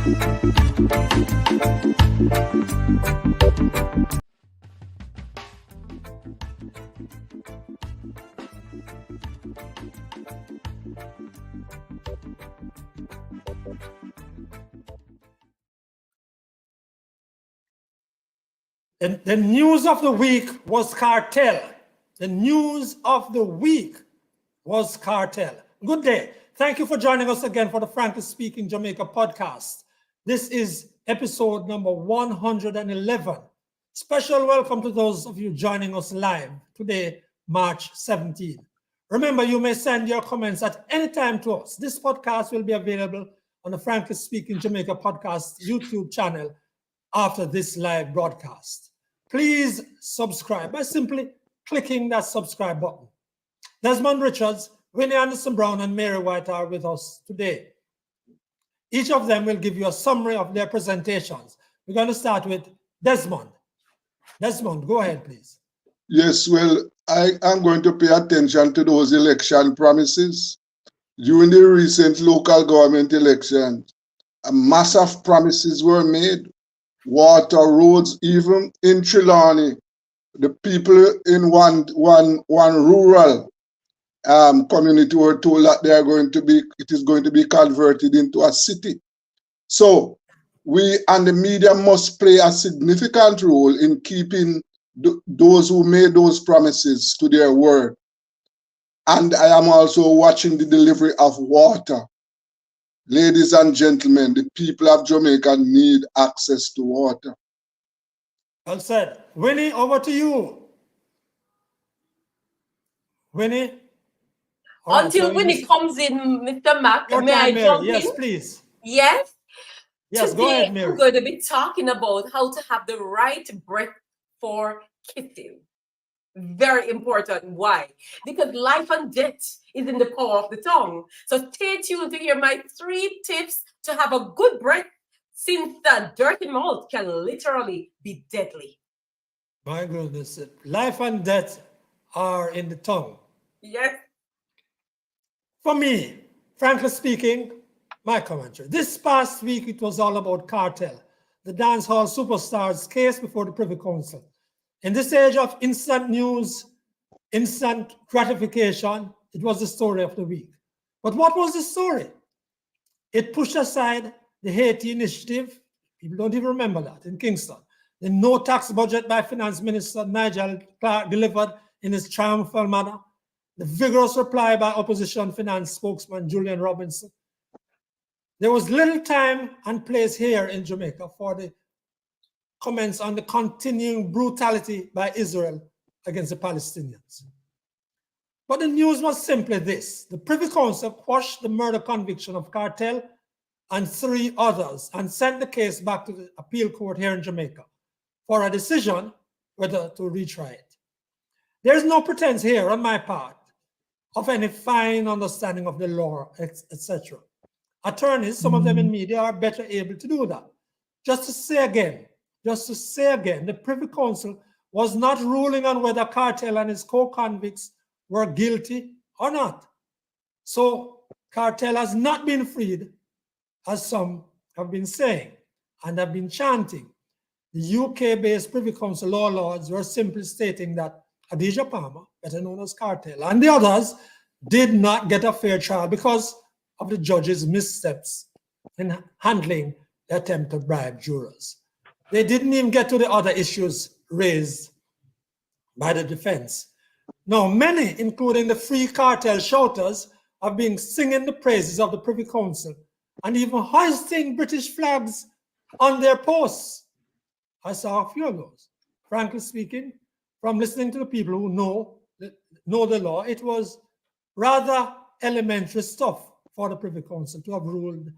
The news of the week was Kartel. The news of the week was Kartel. Good day. Thank you for joining us again for the Frankly Speaking Jamaica podcast. This is episode number 111. Special welcome to those of you joining us live today, March 17. Remember, you may send your comments at any time to us. This podcast will be available on the Frankly Speaking Jamaica podcast YouTube channel after this live broadcast. Please subscribe by simply clicking that subscribe button. Desmond Richards, Winnie Anderson Brown, and Mary White are with us today. Each of them will give you a summary of their presentations. We're going to start with Desmond. Desmond, go ahead, please. Yes, well, I am going to pay attention to those election promises. During the recent local government elections, massive promises were made. Water, roads, even in Trelawney, the people in one rural community were told that it is going to be converted into a city. So we and the media must play a significant role in keeping those who made those promises to their word. And I am also watching the delivery of water. Ladies and gentlemen, the people of Jamaica need access to water. Well said. Winnie, over to you. Winnie? Until Winnie comes in, Mr. Mac, may I jump in? Yes, please. Yes? Yes, Today, go ahead, Mary. we're going to be talking about how to have the right breath for kissing. Very important. Why? Because life and death is in the power of the tongue. So stay tuned to hear my 3 tips to have a good breath, since the dirty mouth can literally be deadly. My goodness, life and death are in the tongue. Yes. For me, frankly speaking, my commentary. This past week, it was all about Kartel, the dancehall superstar's case before the Privy Council. In this age of instant news, instant gratification, it was the story of the week. But what was the story? It pushed aside the Haiti initiative. People don't even remember that in Kingston. The no tax budget by Finance Minister Nigel Clark delivered in his triumphal manner. The vigorous reply by opposition finance spokesman Julian Robinson. There was little time and place here in Jamaica for the comments on the continuing brutality by Israel against the Palestinians. But the news was simply this: the Privy Council quashed the murder conviction of Kartel and 3 others and sent the case back to the appeal court here in Jamaica for a decision whether to retry it. There's no pretense here on my part of any fine understanding of the law, etc. Attorneys, some of them in media, are better able to do that. Just to say again, the Privy Council was not ruling on whether Kartel and his co-convicts were guilty or not. So Kartel has not been freed, as some have been saying and have been chanting. The UK-based Privy Council law lords were simply stating that Adidja Palmer, better known as Kartel, and the others did not get a fair trial because of the judge's missteps in handling the attempt to bribe jurors. They didn't even get to the other issues raised by the defense. Now, many, including the Free Kartel shouters, have been singing the praises of the Privy Council and even hoisting British flags on their posts. I saw a few of those. Frankly speaking, from listening to the people who know the law, it was rather elementary stuff for the Privy Council to have ruled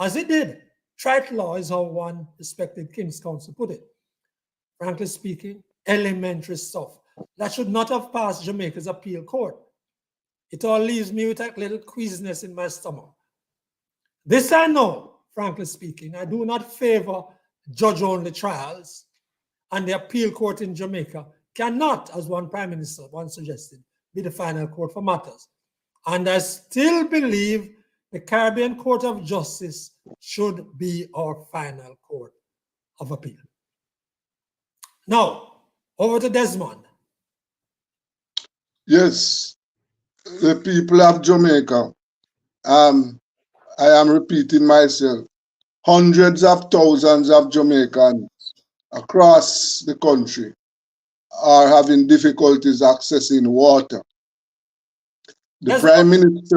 as it did. Trite law is how one respected King's Counsel put it. Frankly speaking, elementary stuff that should not have passed Jamaica's appeal court. It all leaves me with a little queasiness in my stomach. This I know, frankly speaking, I do not favor judge-only trials, and the appeal court in Jamaica cannot, as one prime minister once suggested, be the final court for matters. And I still believe the Caribbean Court of Justice should be our final court of appeal. Now, over to Desmond. Yes, the people of Jamaica, I am repeating myself, hundreds of thousands of Jamaicans across the country are having difficulties accessing water. The Desmond, Prime Minister...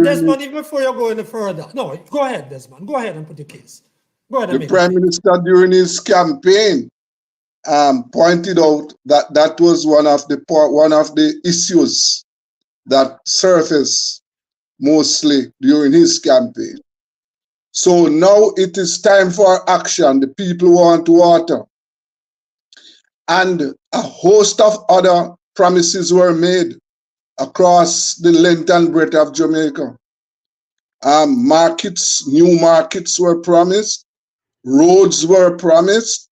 Desmond, even before you go any further, no, go ahead, Desmond. Go ahead and put your case. Go ahead and The Prime Minister, during his campaign, pointed out that that was one of the issues that surfaced mostly during his campaign. So now it is time for action. The people want water. And a host of other promises were made across the length and breadth of Jamaica. New markets were promised, roads were promised,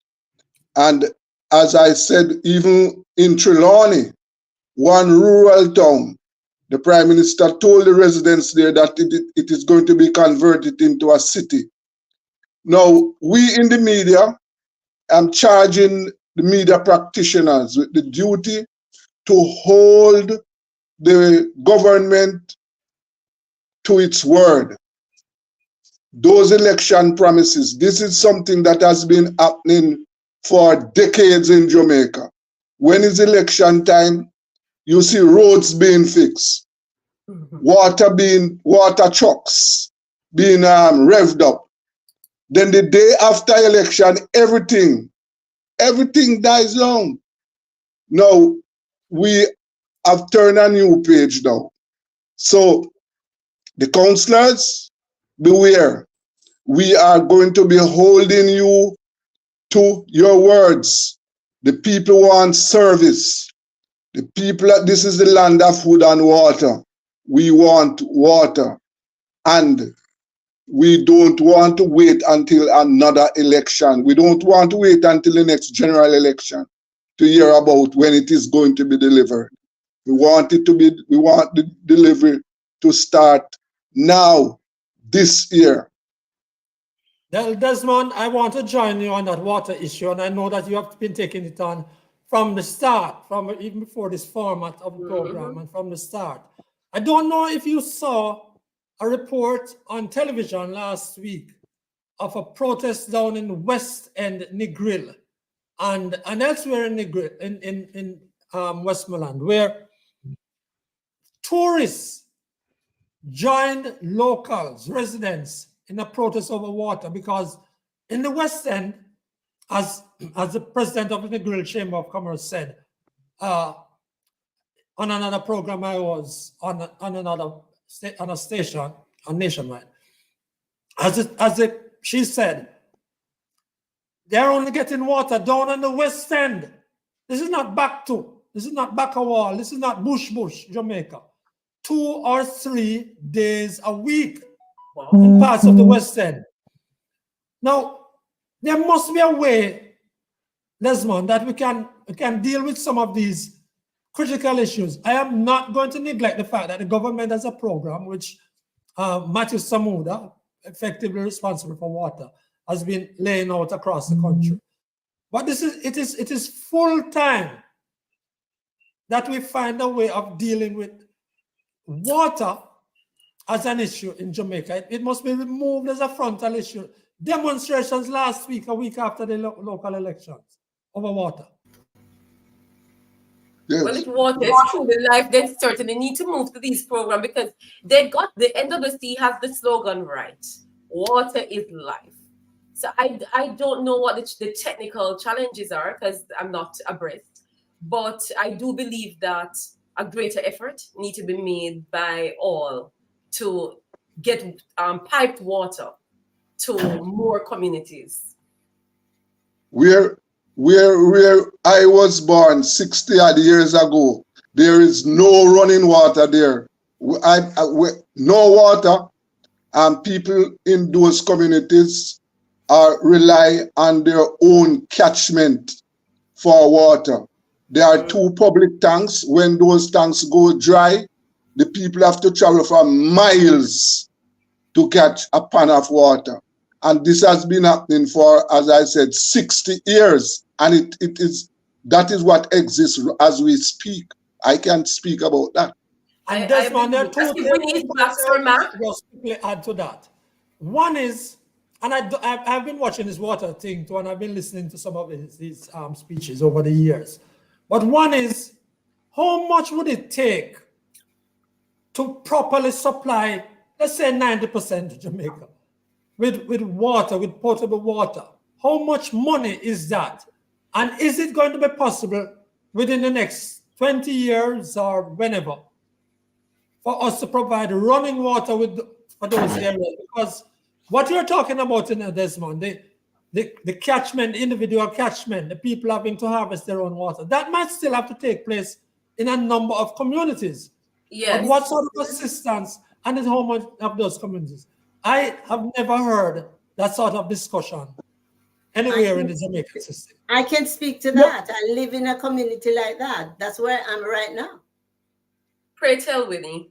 and as I said, even in Trelawney, one rural town, the Prime Minister told the residents there that it is going to be converted into a city. Now, we in the media, I'm charging the media practitioners with the duty to hold the government to its word. Those election promises, this is something that has been happening for decades in Jamaica. When it's election time, you see roads being fixed, water trucks being revved up. Then the day after election, everything dies down. Now, we have turned a new page now. So, the councillors, beware. We are going to be holding you to your words. The people want service. The people, this is the land of food and water. We want water. And we don't want to wait until another election. We don't want to wait until the next general election to hear about when it is going to be delivered. We want the delivery to start now, this year. Desmond, I want to join you on that water issue, and I know that you have been taking it on from the start, from even before this format of the program, and from the start. I don't know if you saw a report on television last week of a protest down in West End, Negril, and elsewhere in Negril, in Westmoreland, where tourists joined locals, residents, in a protest over water, because in the West End, as the president of the Negril Chamber of Commerce said, on another program I was on a station on Nationwide, she said, they're only getting water down on the West End. This is not Bacawal, this is not Bush, Jamaica. 2 or 3 days a week in parts of the West End. Now, there must be a way, Desmond, that we can deal with some of these critical issues. I am not going to neglect the fact that the government has a program which Matthew Samuda, effectively responsible for water, has been laying out across the country. But it is full time that we find a way of dealing with water as an issue in Jamaica. It must be removed as a frontal issue. Demonstrations last week, a week after the local elections, over water. Yes. Well, if water is truly life, then certainly need to move to these programs, because they got the NWC has the slogan right. Water is life. So I don't know what the technical challenges are, because I'm not abreast, but I do believe that a greater effort need to be made by all to get piped water to more communities. Where I was born 60 odd years ago, there is no running water there. No water, and people in those communities rely on their own catchment for water. There are 2 public tanks. When those tanks go dry, the people have to travel for miles to catch a pan of water. And this has been happening for, as I said, 60 years. And that is what exists as we speak. I can't speak about that. And Desmond, there are two things Winnie is back, sir, ma'am. just quickly add to that. One is, and I've been watching this water thing too, and I've been listening to some of his speeches over the years. But one is, how much would it take to properly supply, let's say 90% of Jamaica with water, with potable water? How much money is that? And is it going to be possible within the next 20 years or whenever for us to provide running water for those areas? Because what you're talking about in Desmond, the catchment, individual catchment, the people having to harvest their own water, that might still have to take place in a number of communities. Yes. But what sort of assistance and how much of those communities? I have never heard that sort of discussion anywhere in the Jamaican system. I can speak to that. I live in a community like that. That's where I'm right now. Pray tell, Winnie.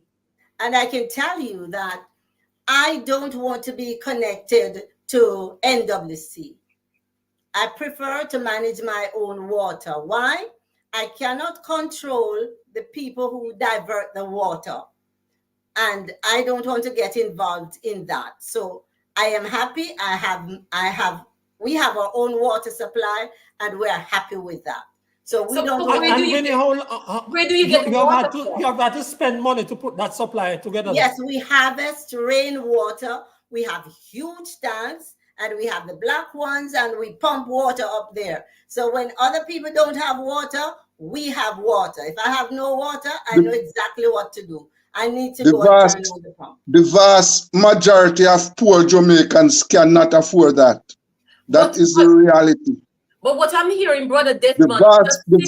And I can tell you that I don't want to be connected to NWC. I prefer to manage my own water. Why? I cannot control the people who divert the water. And I don't want to get involved in that. So I am happy. We have our own water supply and we're happy with that. So we don't. Where do you get water from? You have had to spend money to put that supply together. Yes, we harvest rainwater. We have huge tanks and we have the black ones and we pump water up there. So when other people don't have water, we have water. If I have no water, I know exactly what to do. I need to go and turn on the pump. The vast majority of poor Jamaicans cannot afford that. That is the reality. But what I'm hearing, Brother Desmond, the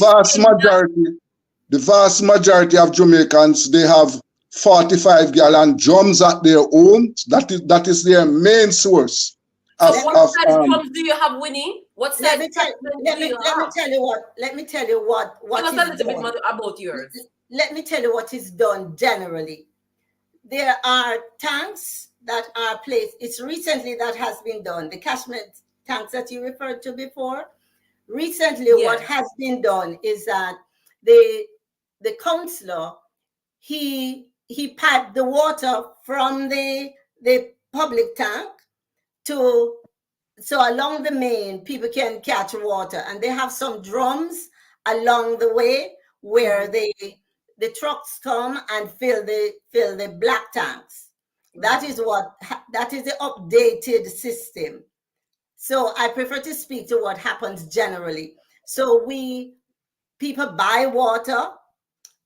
vast majority of Jamaicans, they have 45-gallon drums at their home. That is their main source. So what size drums do you have, Winnie? What size? Let me tell you what. Tell us a little bit more about yours. Let me tell you what is done generally. There are tanks that are placed. It's recently that has been done. The catchment tanks that you referred to before. Recently, what has been done is that the councillor, he piped the water from the public tank so along the main people can catch water, and they have some drums along the way where the trucks come and fill the black tanks. That is the updated system. So I prefer to speak to what happens generally. So people buy water,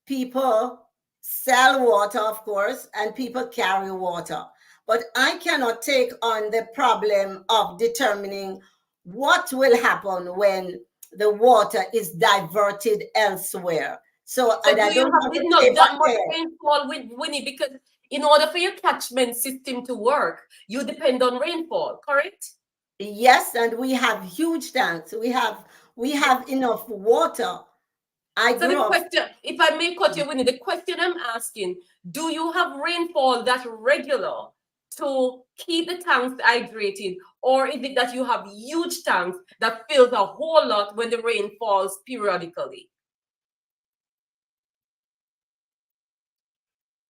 people sell water, of course, and people carry water. But I cannot take on the problem of determining what will happen when the water is diverted elsewhere. So do you have that much rainfall with Winnie? Because in order for your catchment system to work, you depend on rainfall, correct? Yes, and we have huge tanks. We have enough water. So the question, if I may cut you, Winnie, the question I'm asking, do you have rainfall that's regular to keep the tanks hydrated, or is it that you have huge tanks that fills a whole lot when the rain falls periodically?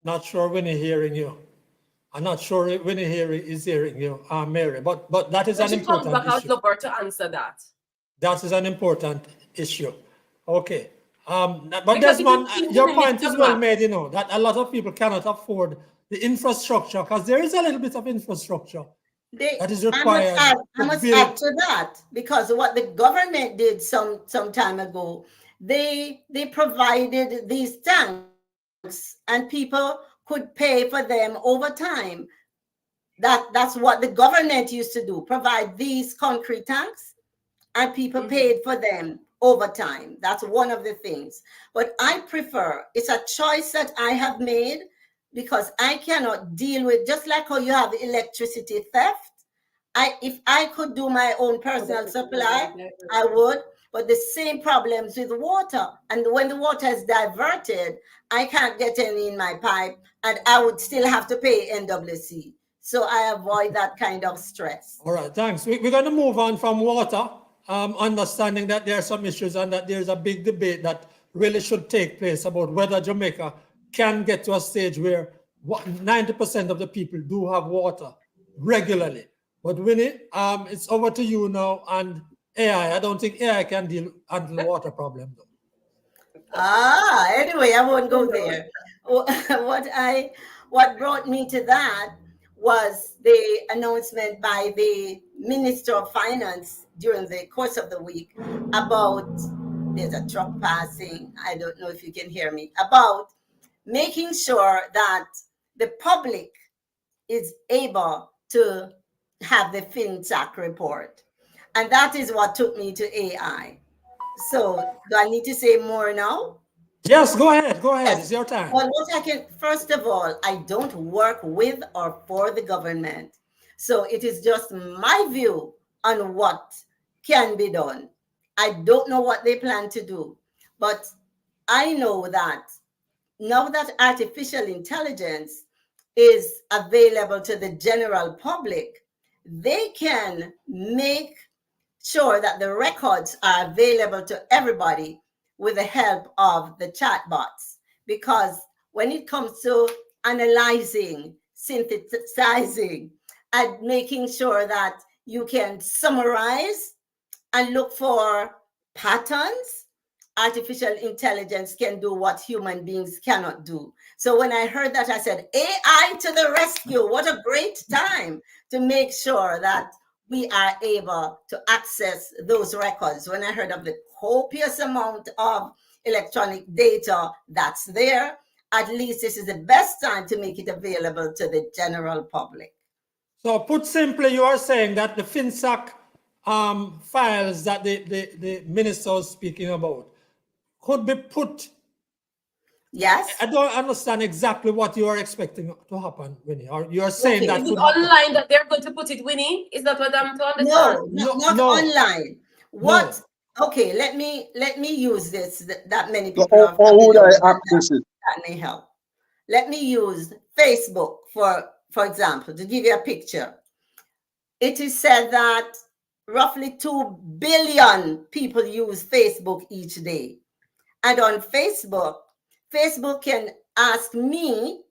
Not sure Winnie hearing you. I'm not sure Winnie is hearing you, Mary, but that is an important issue. I'd love her to answer that. That is an important issue. Okay. But Desmond, your point is well made, that a lot of people cannot afford the infrastructure, because there is a little bit of infrastructure that is required. I must add to that, because what the government did some time ago, they provided these tanks and people could pay for them over time. That's what the government used to do, provide these concrete tanks, and people paid for them over time. That's one of the things. But I prefer, it's a choice that I have made, because I cannot deal with, just like how you have electricity theft, if I could do my own personal supply, I would, but the same problems with water. And when the water is diverted, I can't get any in my pipe, and I would still have to pay NWC. So I avoid that kind of stress. All right, thanks. We're going to move on from water, understanding that there are some issues and that there's a big debate that really should take place about whether Jamaica can get to a stage where 90% of the people do have water regularly. But Winnie, it's over to you now. And AI, I don't think AI can handle the water problem though. Anyway, I won't go there. What brought me to that was the announcement by the Minister of Finance during the course of the week about, there's a truck passing, I don't know if you can hear me, about making sure that the public is able to have the FinTech report. And that is what took me to AI. So do I need to say more now? Yes, go ahead. Yes. It's your time. Well, first of all, I don't work with or for the government. So it is just my view on what can be done. I don't know what they plan to do, but I know that now that artificial intelligence is available to the general public, they can make sure that the records are available to everybody with the help of the chatbots. Because when it comes to analyzing, synthesizing, and making sure that you can summarize and look for patterns, artificial intelligence can do what human beings cannot do. So when I heard that, I said, AI to the rescue. What a great time to make sure that we are able to access those records. When I heard of the copious amount of electronic data that's there, at least this is the best time to make it available to the general public. So put simply, you are saying that the FinSac files that the minister was speaking about could be put. Yes. I don't understand exactly what you are expecting to happen, Winnie. Or you are saying that is could it happen. online that they're going to put it, Winnie? Is that what I'm to understand? No, not online. What? No. Okay, let me use this that many So people have. how would I access it? That may help. Let me use Facebook for example, to give you a picture. It is said that roughly 2 billion people use Facebook each day. And on Facebook can ask me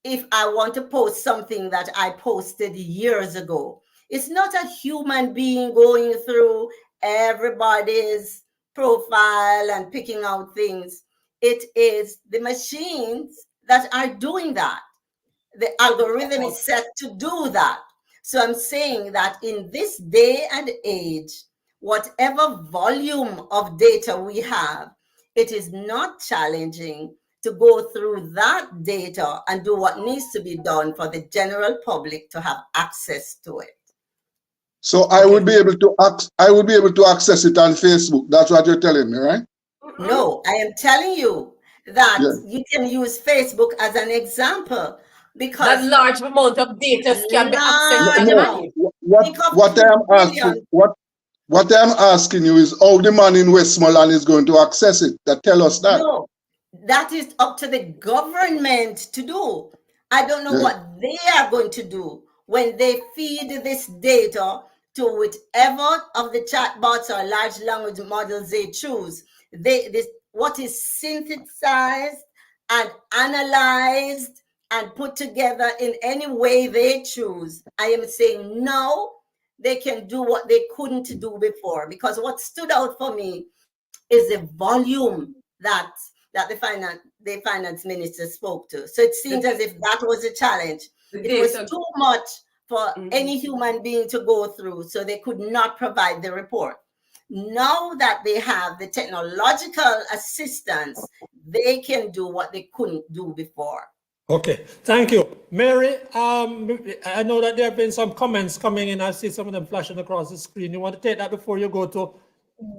if I want to post something that I posted years ago. It's not a human being going through everybody's profile and picking out things. It is the machines that are doing that. The algorithm is set to do that. So I'm saying that in this day and age, whatever volume of data we have, it is not challenging to go through that data and do what needs to be done for the general public to have access to it. So I would be able to access it on Facebook. That's what you're telling me, right? No, I am telling you that you can use Facebook as an example because that large amount of data can be accessed. What I'm asking you is how the man in Westmoreland is going to access it. Tell us that. No, that is up to the government to do. I don't know what they are going to do when they feed this data to whichever of the chatbots or large language models they choose. What is synthesized and analyzed and put together in any way they choose. I am saying no, they can do what they couldn't do before. Because what stood out for me is the volume that the finance minister spoke to. So it seems as if that was a challenge. It was too much for any human being to go through, so they could not provide the report. Now that they have the technological assistance, they can do what they couldn't do before. Okay, thank you. Mary, I know that there have been some comments coming in. I see some of them flashing across the screen. You want to take that before you go to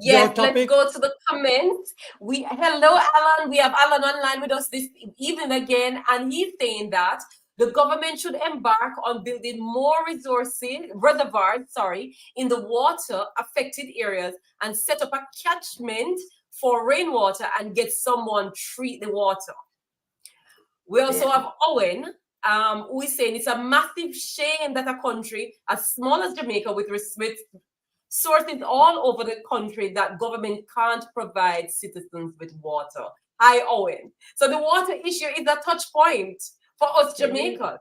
your topic? Let's go to the comments. Hello, Alan. We have Alan online with us this evening again, and he's saying that the government should embark on building more reservoirs, in the water affected areas and set up a catchment for rainwater and get someone treat the water. We also have Owen who is saying it's a massive shame that a country as small as Jamaica, with sources all over the country, that government can't provide citizens with water. Hi, Owen. So the water issue is a touch point for us Jamaicans.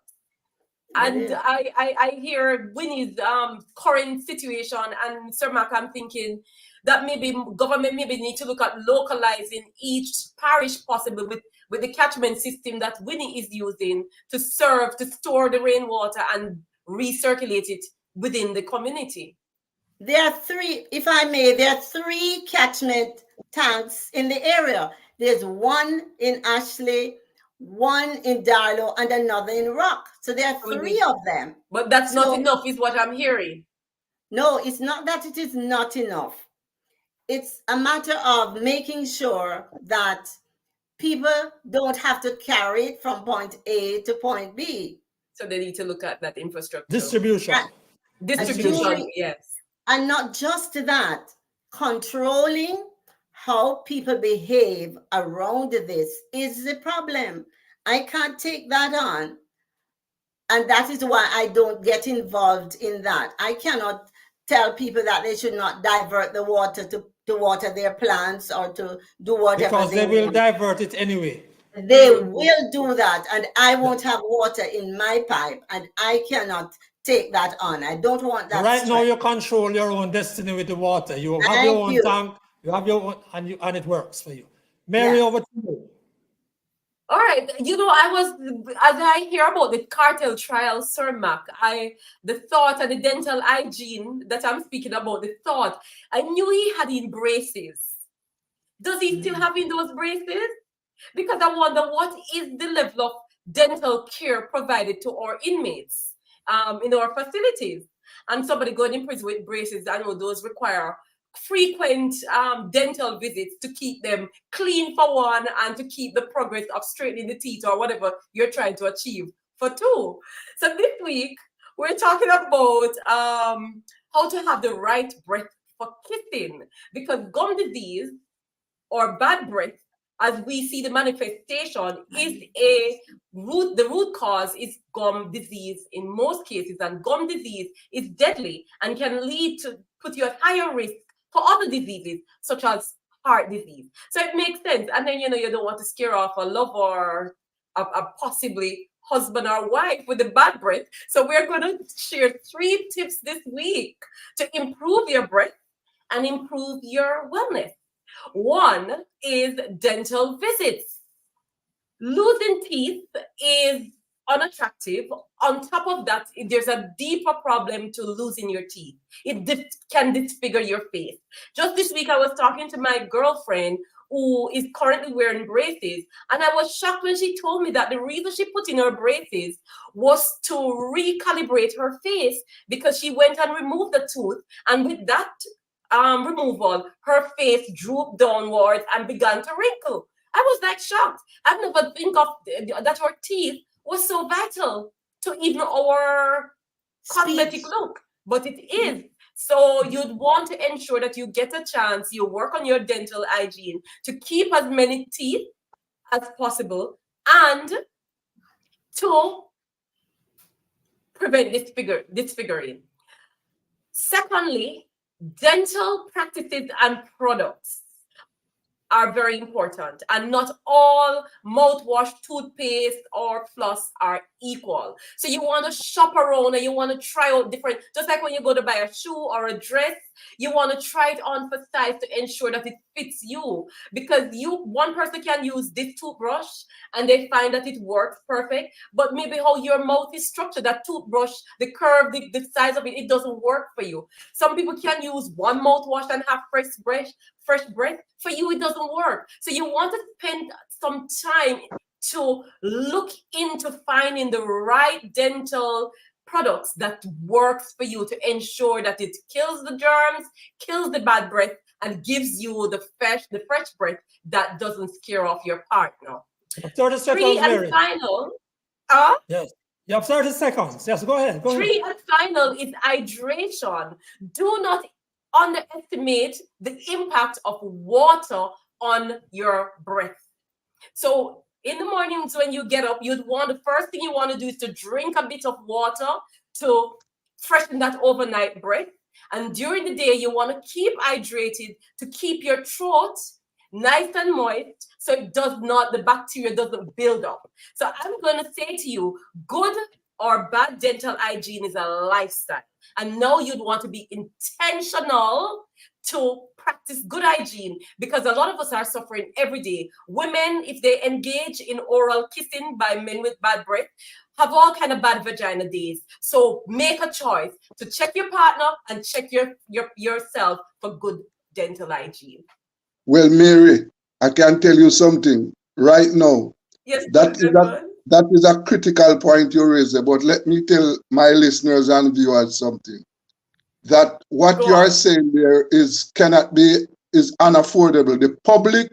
And I hear Winnie's current situation, and Sir Mark, I'm thinking that maybe government need to look at localizing each parish possible with the catchment system that Winnie is using to store the rainwater and recirculate it within the community. There are three, if I may, there are three catchment tanks in the area. There's one in Ashley, one in Darlow, and another in Rock. So there are three of them. But that's not enough, is what I'm hearing. No, it's not that it is not enough. It's a matter of making sure that people don't have to carry it from point A to point B. So they need to look at that infrastructure. Distribution. Distribution, yes. And not just that, controlling how people behave around this is the problem. I can't take that on. And that is why I don't get involved in that. I cannot tell people that they should not divert the water to water their plants or to do whatever. Because they will divert it anyway. They will do that, and I won't have water in my pipe, and I cannot take that on. I don't want that. Right now, you control your own destiny with the water. You have your own tank, you have your own, and it works for you. Mary, over to you. All right, as I hear about the Kartel trial, Sir Mac, the thought and the dental hygiene that I'm speaking about, the thought, I knew he had in braces. Does he still have in those braces? Because I wonder, what is the level of dental care provided to our inmates in our facilities? And somebody going in prison with braces, I know those require frequent dental visits to keep them clean for one, and to keep the progress of straightening the teeth or whatever you're trying to achieve for two. So this week, we're talking about how to have the right breath for kissing, because gum disease or bad breath, as we see the manifestation, is the root cause is gum disease in most cases, and gum disease is deadly and can lead to put you at higher risk for other diseases such as heart disease. So it makes sense. And then, you don't want to scare off a lover or a possibly husband or wife with a bad breath. So we're going to share 3 tips this week to improve your breath and improve your wellness. One is dental visits. Losing teeth is unattractive. On top of that, there's a deeper problem to losing your teeth. It can disfigure your face. Just this week, I was talking to my girlfriend who is currently wearing braces, and I was shocked when she told me that the reason she put in her braces was to recalibrate her face, because she went and removed the tooth, and with that removal, her face drooped downwards and began to wrinkle. I was like shocked. I've never think of that our teeth was so vital to even our cosmetic look, but it is. So you'd want to ensure that you get a chance, you work on your dental hygiene to keep as many teeth as possible and to prevent disfiguring. Secondly, dental practices and products are very important, and not all mouthwash, toothpaste, or floss are equal. So you want to shop around and you want to try out different, just like when you go to buy a shoe or a dress, you want to try it on for size to ensure that it fits you. Because one person can use this toothbrush and they find that it works perfect, but maybe how your mouth is structured, that toothbrush, the curve, the size of it, it doesn't work for you. Some people can use one mouthwash and have fresh breath. For you, it doesn't work. So you want to spend some time to look into finding the right dental products that works for you to ensure that it kills the germs, kills the bad breath, and gives you the fresh breath that doesn't scare off your partner. 30 seconds, 3 and Mary. final. Yes. You have 30 seconds. Yes, go ahead. 3 and final is hydration. Do not underestimate the impact of water on your breath. So In the mornings when you get up, the first thing you want to do is to drink a bit of water to freshen that overnight breath. And during the day, you want to keep hydrated to keep your throat nice and moist so the bacteria doesn't build up. So I'm going to say to you, good or bad dental hygiene is a lifestyle. And now you'd want to be intentional to practice good hygiene, because a lot of us are suffering every day. Women, if they engage in oral kissing by men with bad breath, have all kind of bad vagina days. So make a choice to check your partner and check yourself for good dental hygiene. Well, Mary, I can tell you something right now. Yes, that is a critical point you raised, but let me tell my listeners and viewers something. That what you are saying there is unaffordable. The public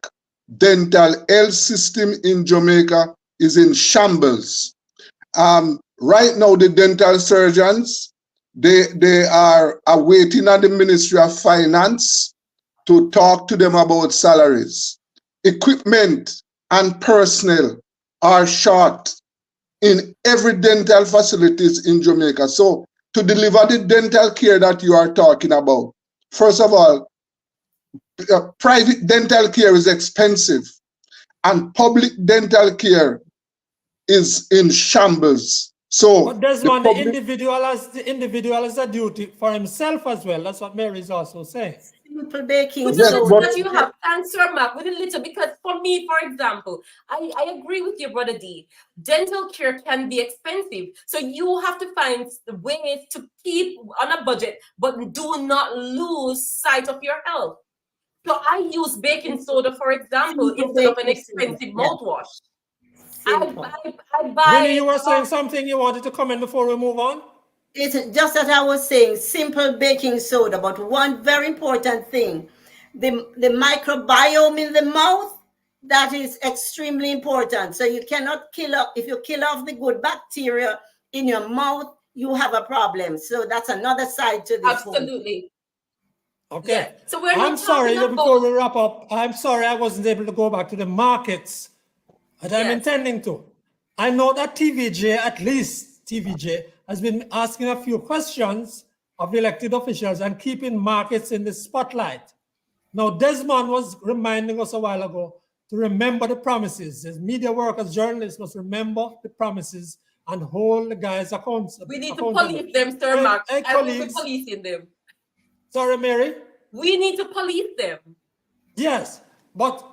dental health system in Jamaica is in shambles. Right now, the dental surgeons, they are awaiting at the Ministry of Finance to talk to them about salaries. Equipment and personnel are short in every dental facilities in Jamaica. So to deliver the dental care that you are talking about, first of all, private dental care is expensive and public dental care is in shambles. So but Desmond, the individual has a duty for himself as well. That's what Mary is also saying. Simple baking with the soda. little that you have, answer Mark, with a little, because for me, for example, I agree with your brother D. Dental care can be expensive. So you have to find ways to keep on a budget, but do not lose sight of your health. So I use baking soda, for example, instead of an expensive mouthwash. I buy. Winnie, you were saying something you wanted to comment before we move on? It's just as I was saying, simple baking soda, but one very important thing, the microbiome in the mouth, that is extremely important. So you cannot if you kill off the good bacteria in your mouth, you have a problem. So that's another side to this. Absolutely. Okay. Yeah. So we're I'm sorry, before we wrap up, I'm sorry I wasn't able to go back to the markets that I'm intending to. I know that TVJ, at least TVJ, has been asking a few questions of elected officials and keeping markets in the spotlight. Now, Desmond was reminding us a while ago to remember the promises. As media workers, journalists must remember the promises and hold the guys accountable. We need to police them, Sir Mark. I will be policing them. Sorry, Mary? We need to police them. Yes, but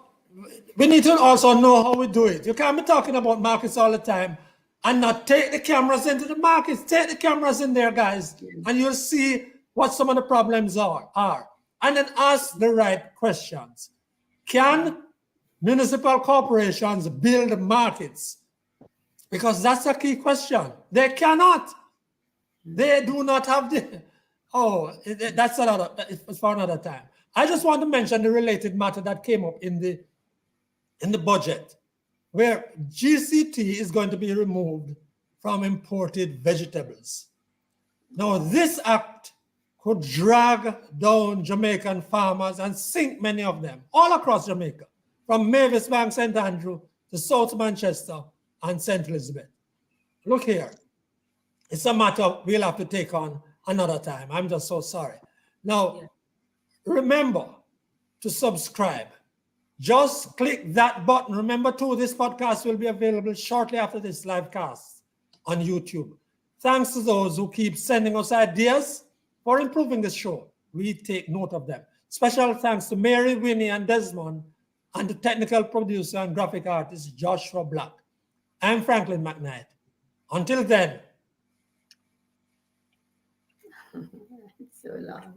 we need to also know how we do it. You can't be talking about markets all the time and not take the cameras into the markets. Take the cameras in there, guys, and you'll see what some of the problems are. And then ask the right questions. Can municipal corporations build markets? Because that's a key question. They cannot. They do not have the... Oh, that's for another time. I just want to mention the related matter that came up in the budget, where GCT is going to be removed from imported vegetables. Now, this act could drag down Jamaican farmers and sink many of them all across Jamaica, from Mavis Bank, St. Andrew to South Manchester and St. Elizabeth. Look here. It's a matter we'll have to take on another time. I'm just so sorry. Now, remember to subscribe. Just click that button. Remember too, this podcast will be available shortly after this live cast on YouTube. Thanks to those who keep sending us ideas for improving the show. We take note of them. Special thanks to Mary, Winnie, and Desmond, and the technical producer and graphic artist, Joshua Black. I'm Franklin McKnight. Until then. So long.